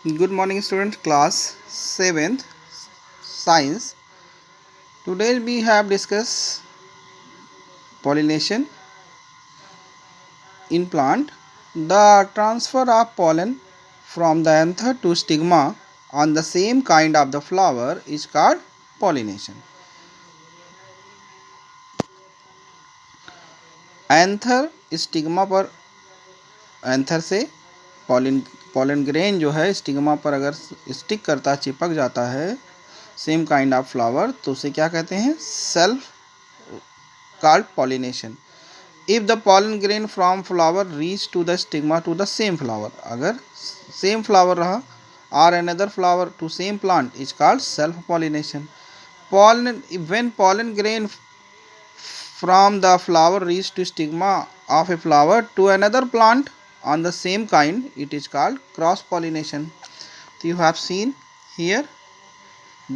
Good morning, students. Class 7th Science. Today we have discussed pollination in plant. The transfer of pollen from the anther to stigma on the same kind of the flower is called pollination. Anther stigma पर anther से pollen grain जो है stigma पर अगर stick करता चिपक जाता है सेम काइंड ऑफ फ्लावर तो उसे क्या कहते हैं? Self called pollination. If the pollen grain from flower reach to the stigma to the same flower, अगर सेम फ्लावर रहा और another flower to same plant is called self pollination. pollen when pollen grain from the flower reach to stigma of a flower to another plant on the same kind, it is called cross pollination. So you have seen here,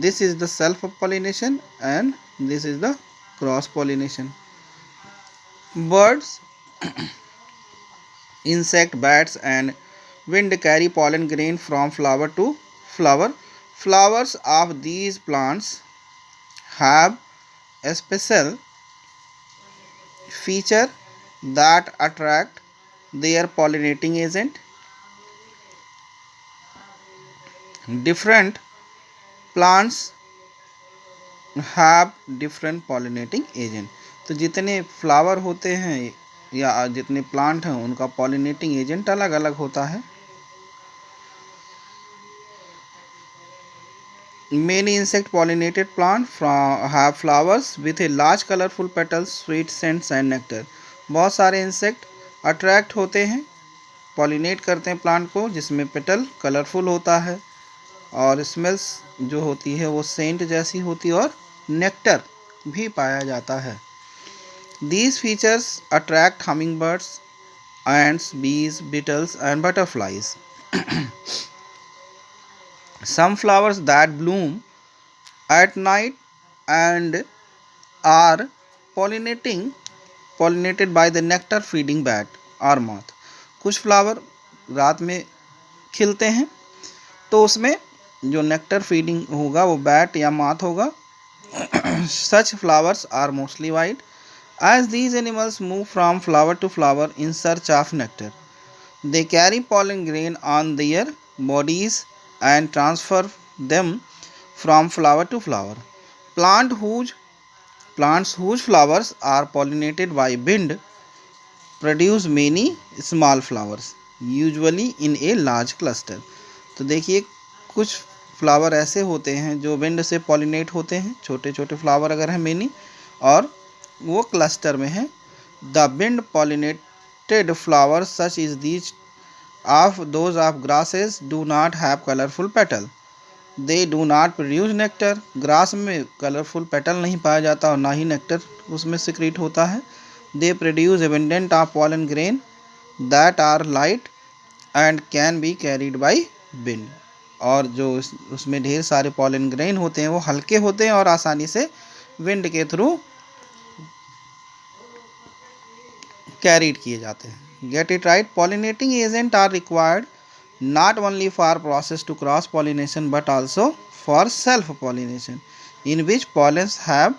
this is the self pollination and this is the cross pollination. Birds, insect, bats and wind carry pollen grain from flower to flower. Flowers of these plants have a special feature that attract their pollinating agent. Different plants have different pollinating agent. तो जितने flower होते हैं या जितने plant हैं उनका pollinating agent अलग अलग होता है. Many insect pollinated plants have flowers with a large colorful petals, sweet scents and nectar. बहुत सारे इंसेक्ट अट्रैक्ट होते हैं, पॉलिनेट करते हैं प्लांट को जिसमें पेटल कलरफुल होता है और स्मेल्स जो होती है वो सेंट जैसी होती है और नेक्टर भी पाया जाता है. These features attract hummingbirds, ants, bees, beetles and butterflies. Some flowers that bloom at night and are pollinated by the nectar feeding bat or moth. कुछ फ्लावर रात में खिलते हैं तो उसमें जो नेक्टर फीडिंग होगा वो बैट या माथ होगा. Such flowers are mostly white. As these animals move from flower to flower in search of nectar, they carry pollen grain on their bodies and transfer them from flower to flower. Plants whose flowers are pollinated by wind produce many small flowers, usually in a large cluster. तो देखिए कुछ flower ऐसे होते हैं जो wind से pollinate होते हैं, छोटे छोटे फ्लावर अगर हैं मेनी और वो क्लस्टर में है. The wind pollinated flower such is these of those of grasses do not have colorful petal. They do not produce nectar. Grass में कलरफुल पेटल नहीं पाया जाता और ना ही नेक्टर उसमें सिक्रीट होता है. They produce abundant of pollen grain that are light and can be carried by wind. और जो उसमें ढेर सारे पॉलन ग्रेन होते हैं वो हल्के होते हैं और आसानी से विंड के थ्रू कैरीड किए जाते हैं. Get it right. Pollinating agents are required not only for process to cross pollination but also for self pollination, in which pollens have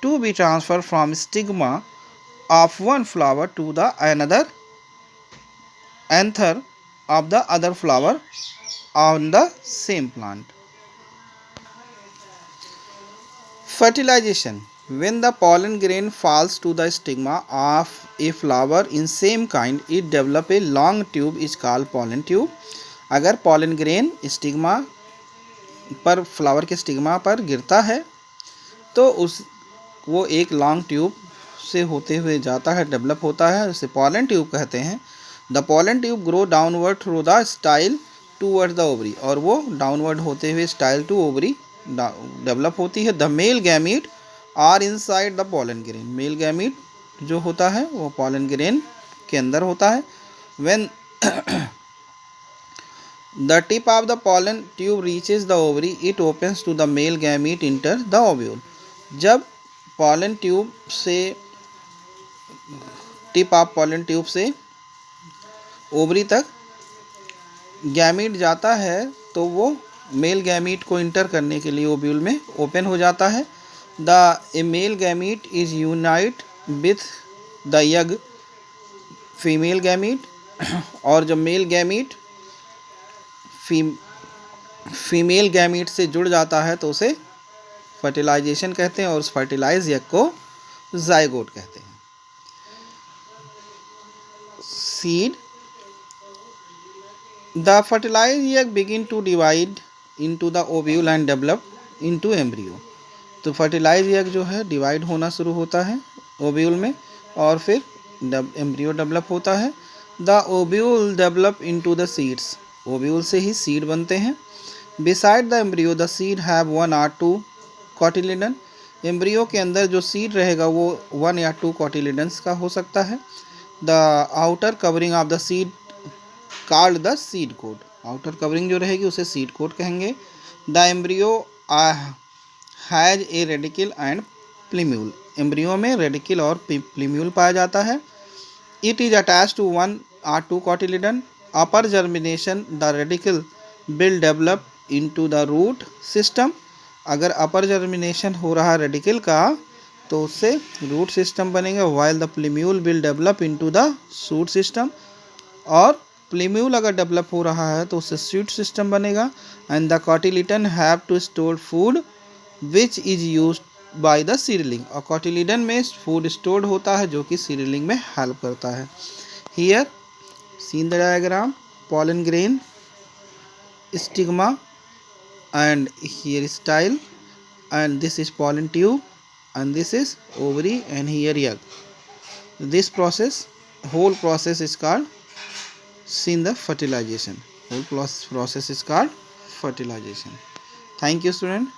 to be transferred from stigma of one flower to the another anther of the other flower on the same plant. Fertilization. When the pollen grain falls to the stigma of a flower in same kind, it develop a long tube is called pollen tube. अगर pollen grain stigma पर flower के stigma पर गिरता है तो वो एक long tube से होते हुए जाता है, डेवलप होता है, उसे पॉलन ट्यूब कहते हैं. The pollen tube grow downward through the style toward the ovary, और वो डाउनवर्ड होते हुए स्टाइल टू ओवरी डेवलप होती है. The male gamete are inside the pollen grain. Male gamete जो होता है वो पॉलन ग्रेन के अंदर होता है. When the tip of the pollen tube reaches the ovary it opens to the male gamete enter the ovule. जब pollen tube से टिप ऑफ पॉलन ट्यूब से ओवरी तक गैमीट जाता है तो वो मेल गैमीट को इंटर करने के लिए ओव्यूल में ओपन हो जाता है। The male gamete is unite with the egg female gamete, और जब मेल गैमीट फीमेल गैमीट से जुड़ जाता है तो उसे फर्टिलाइजेशन कहते हैं, और उस फर्टिलाइज एग को जाइगोट कहते हैं। Seed, the fertilize egg begin to divide into the ovule and develop into embryo. तो फर्टिलाइज एग जो है डिवाइड होना शुरू होता है ओव्यूल में, और फिर एम्ब्रियो डेवलप होता है। The ovule develop into the seeds, ovule से ही सीड बनते हैं। Beside the embryo the seed have 1 or 2 cotyledon, embryo के अंदर जो सीड रहेगा वो 1 या 2 कॉटिलिडन्स का हो सकता है। The outer covering of the seed called the seed coat, outer covering जो रहेगी उसे सीड कोट कहेंगे। The embryo has a radical and plumule, embryo में रेडिकल और प्लीम्यूल पाया जाता है। It is attach to 1 or 2 cotyledon. Upper germination the radical will develop into the root system, अगर अपर जर्मिनेशन हो रहा है रेडिकल का तो उससे रूट सिस्टम बनेगा, while the plumule will develop into the shoot system, और प्लीम्यूल अगर डेवलप हो रहा है तो उससे शूट सिस्टम बनेगा। And the cotyledon have to store food which is use by the seedling, और कॉटिलिडन में फूड स्टोर्ड होता है जो कि सीडलिंग में हेल्प करता है। Here seen the diagram, pollen grain, stigma, and here is style, and this is pollen tube, and this is ovary, and here egg. This process, whole process is called seen the fertilization. Whole process is called fertilization. Thank you, student.